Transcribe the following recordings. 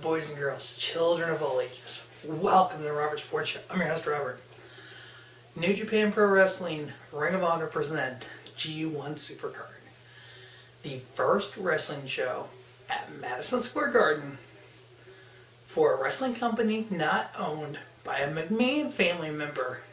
boys and girls, children of all ages. Welcome to the Robert Sports Show. I'm your host, Robert. New Japan Pro Wrestling Ring of Honor present G1 SuperCard. The first wrestling show at Madison Square Garden for a wrestling company not owned by a McMahon family member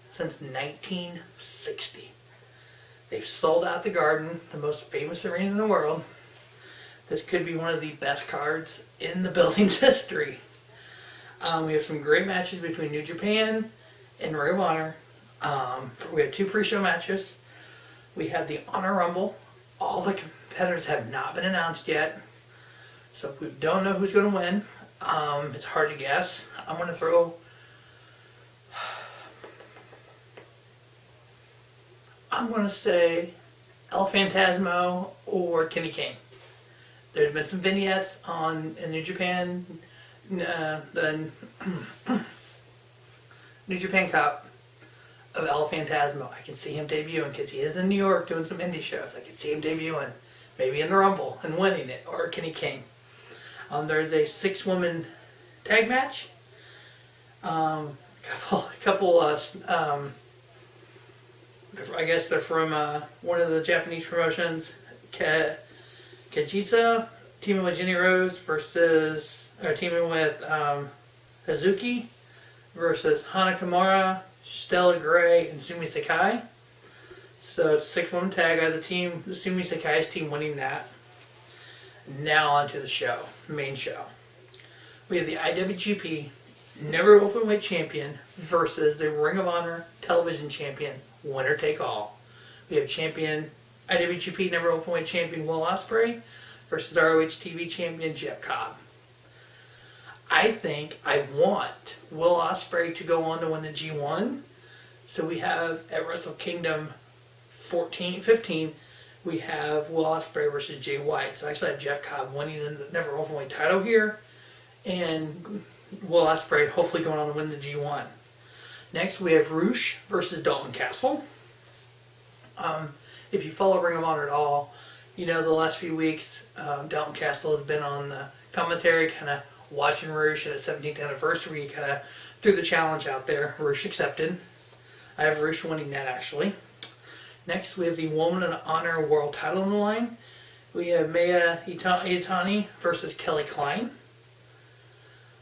since 1960. They've sold out the Garden, the most famous arena in the world. This could be one of the best cards in the building's history. We have some great matches between New Japan and Ring of Honor. We have two pre-show matches. We have the Honor Rumble. All the competitors have not been announced yet, so we don't know who's going to win. It's hard to guess. I'm going to say El Phantasmo or Kenny King. There's been some vignettes in New Japan, the New Japan Cup of El Phantasmo. I can see him debuting because he is in New York doing some indie shows. I can see him debuting, maybe in the Rumble and winning it, or Kenny King. There's a 6-woman tag match. I guess they're from one of the Japanese promotions. Kajisa teaming with Jenny Rose teaming with Hazuki versus Hana Kimura, Stella Gray, and Sumi Sakai. So it's a 6-woman tag. I have the Sumi Sakai's team winning that. Now on to the show, main show. We have the IWGP Never Openweight Champion versus the Ring of Honor Television Champion, winner take all. We have IWGP Never Openweight Champion Will Ospreay versus ROH TV Champion Jeff Cobb. I want Will Ospreay to go on to win the G1. So we have at Wrestle Kingdom 15, we have Will Ospreay versus Jay White. So I actually have Jeff Cobb winning the Never Openweight title here, and Will Ospreay hopefully going on to win the G1. Next we have ROH versus Dalton Castle. If you follow Ring of Honor at all, you know the last few weeks Dalton Castle has been on the commentary, kind of watching ROH at its 17th anniversary. He kind of threw the challenge out there. ROH accepted. I have ROH winning that actually. Next we have the Woman of Honor World title on the line. We have Maya Itani versus Kelly Klein.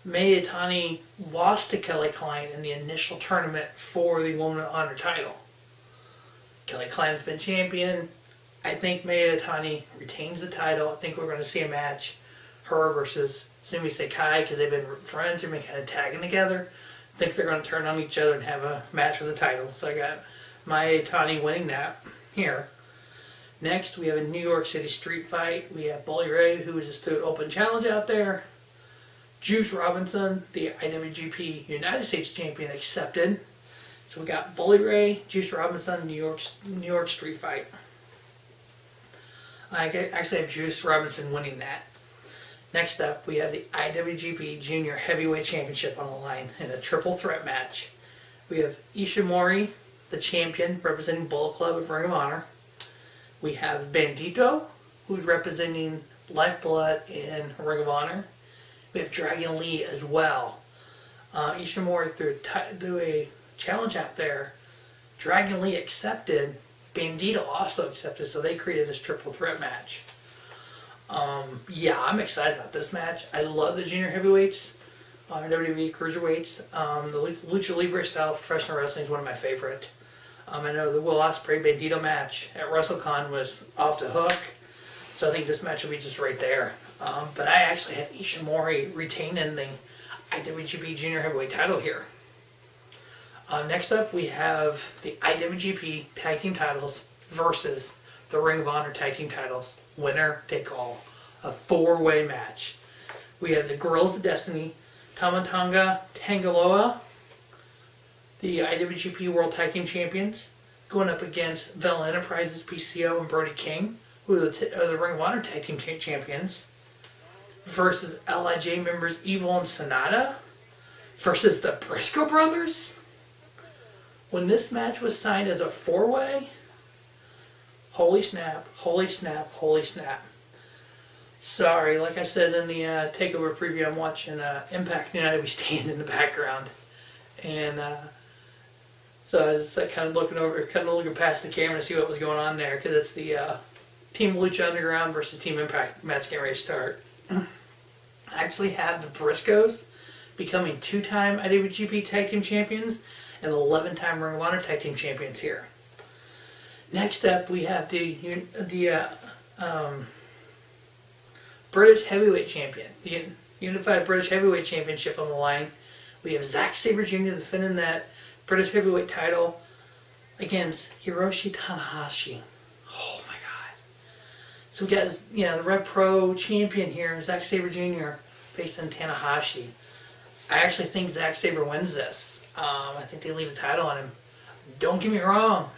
Maya Itani lost to Kelly Klein in the initial tournament for the Woman of Honor title. Kelly Klein has been champion. I think Maya Itani retains the title. I think we're going to see a match, her versus Sumi Sakai, because they've been friends. They've been kind of tagging together. I think they're going to turn on each other and have a match for the title. So I got Maya Itani winning that here. Next, we have a New York City street fight. We have Bully Ray, who was just doing open challenge out there. Juice Robinson, the IWGP United States champion, accepted. So we got Bully Ray, Juice Robinson, New York street fight. I actually have Juice Robinson winning that. Next up, we have the IWGP Junior Heavyweight Championship on the line in a triple threat match. We have Ishimori, the champion, representing Bullet Club of Ring of Honor. We have Bandito, who's representing Lifeblood in Ring of Honor. We have Dragon Lee as well. Ishimori threw a challenge out there. Dragon Lee accepted. Bandito also accepted, so they created this triple threat match. I'm excited about this match. I love the junior heavyweights, WWE cruiserweights. The Lucha Libre style of professional wrestling is one of my favorite. I know the Will Ospreay Bandito match at WrestleCon was off the hook, so I think this match will be just right there. But I actually had Ishimori retaining the IWGP Junior Heavyweight title here. Next up, we have the IWGP Tag Team titles versus the Ring of Honor Tag Team titles. Winner take all. A 4-way match. We have the Guerrillas of Destiny, Tamatanga Tangaloa, the IWGP World Tag Team Champions, going up against Vela Enterprises, PCO, and Brody King, who are the Ring of Honor Tag Team Champions, versus LIJ members Evil and Sonata, versus the Briscoe Brothers. When this match was signed as a 4-way, holy snap, holy snap, holy snap. Sorry, like I said in the takeover preview, I'm watching Impact United. We stand in the background, and so I was just like, kind of looking past the camera to see what was going on there, because it's the Team Lucha Underground versus Team Impact match getting ready to start. I actually have the Briscoes becoming 2-time IWGP Tag Team Champions and 11-time Ring of Honor Tag Team Champions here. Next up, we have the British Heavyweight Champion, the Unified British Heavyweight Championship on the line. We have Zack Sabre Jr. defending that British Heavyweight title against Hiroshi Tanahashi. Oh my God! So we got the Red Pro champion here, Zack Sabre Jr. facing Tanahashi. I actually think Zack Sabre wins this. I think they leave the title on him. Don't get me wrong.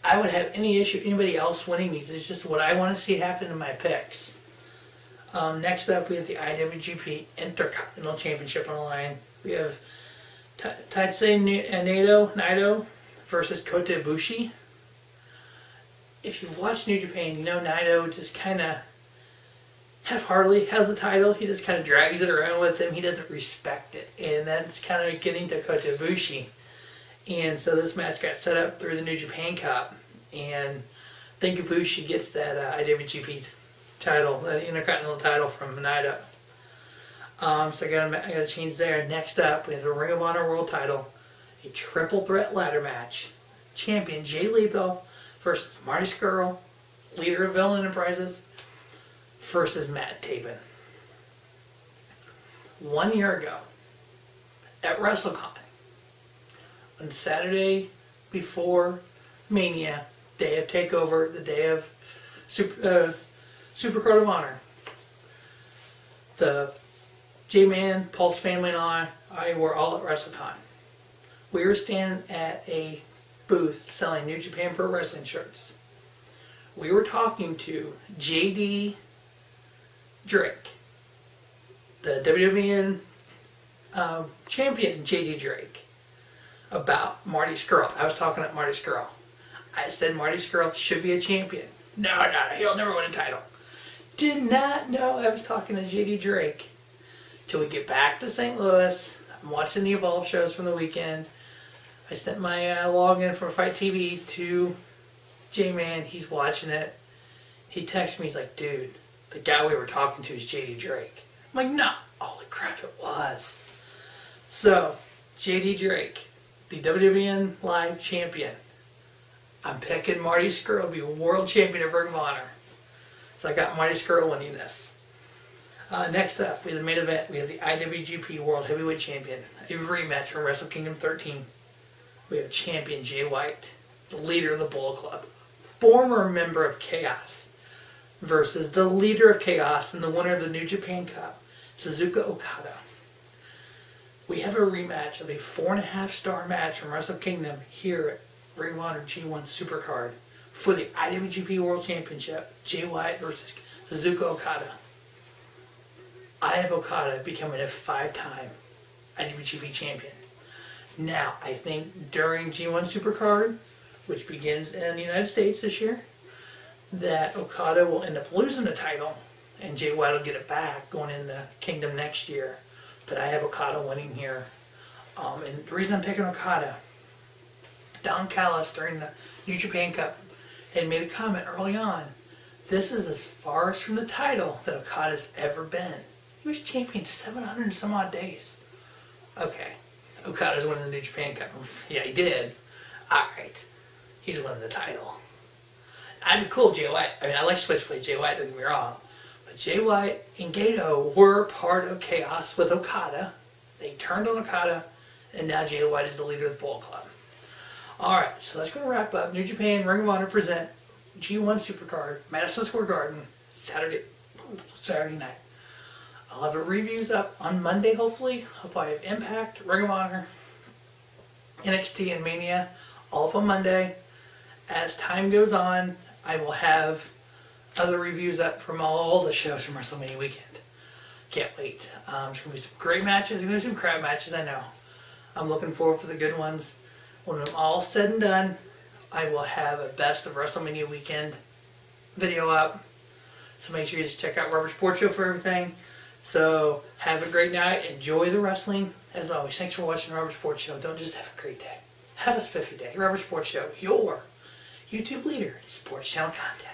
I would have any issue anybody else winning these. It's just what I want to see happen in my picks. Next up, we have the IWGP Intercontinental Championship on the line. We have Tatsei Naito versus Kota Ibushi. If you've watched New Japan, you know Naito just kind of half-heartedly has the title. He just kind of drags it around with him. He doesn't respect it. And that's kind of getting to Kota Ibushi. And so this match got set up through the New Japan Cup. And I think Ibushi gets that IWGP title, that Intercontinental title from Naito. So I got to change there. Next up, we have the Ring of Honor World title, a triple threat ladder match. Champion Jay Lethal versus Marty Scurll, leader of Whelen Enterprises, versus Matt Taven. 1 year ago, at WrestleCon, on Saturday before Mania, day of TakeOver, the day of SuperCard of Honor, the J-Man, Pulse family, and I were all at WrestleCon. We were standing at a booth selling New Japan Pro Wrestling shirts. We were talking to JD Drake, the WWN champion JD Drake, about Marty Scurll. I was talking about Marty Scurll. I said Marty Scurll should be a champion. No, he'll never win a title. Did not know I was talking to JD Drake. Till we get back to St. Louis, I'm watching the Evolve shows from the weekend. I sent my login from Fight TV to J-Man. He's watching it. He texts me. He's like, dude, the guy we were talking to is JD Drake. I'm like, no. Holy crap, it was. So, JD Drake, the WWN Live Champion. I'm picking Marty Scurll to be World Champion of Ring of Honor. So I got Marty Scurll winning this. Next up, we have the main event. We have the IWGP World Heavyweight Champion, a rematch from Wrestle Kingdom 13. We have champion Jay White, the leader of the Bullet Club, former member of Chaos, versus the leader of Chaos and the winner of the New Japan Cup, Suzuka Okada. We have a rematch of a 4.5-star match from Wrestle Kingdom here at Ring of Honor G1 SuperCard for the IWGP World Championship, Jay White versus Suzuka Okada. I have Okada becoming a 5-time IWGP champion. Now, I think during G1 SuperCard, which begins in the United States this year, that Okada will end up losing the title and Jay White will get it back going into Kingdom next year. But I have Okada winning here. And the reason I'm picking Okada, Don Callis during the New Japan Cup had made a comment early on. This is as far as from the title that Okada's ever been. He was champion 700 and some odd days. Okay, Okada's winning the New Japan Cup. Yeah, he did. Alright, he's winning the title. I'd be cool, Jay White. I mean, I like Switchblade Jay White, don't get me wrong. But Jay White and Gato were part of Chaos with Okada. They turned on Okada, and now Jay White is the leader of the Bullet Club. Alright, so that's going to wrap up. New Japan Ring of Honor present G1 SuperCard, Madison Square Garden, Saturday night. I'll have the reviews up on Monday, hopefully. I'll probably have Impact, Ring of Honor, NXT, and Mania all up on Monday. As time goes on, I will have other reviews up from all the shows from WrestleMania weekend. Can't wait. There's going to be some great matches. There's going to be some crap matches, I know. I'm looking forward for the good ones. When I'm all said and done, I will have a best of WrestleMania weekend video up. So make sure you just check out Rubber Sports Show for everything. So have a great night. Enjoy the wrestling. As always, thanks for watching Rubber Sports Show. Don't just have a great day. Have a spiffy day. Rubber Sports Show, your YouTube leader in sports channel content.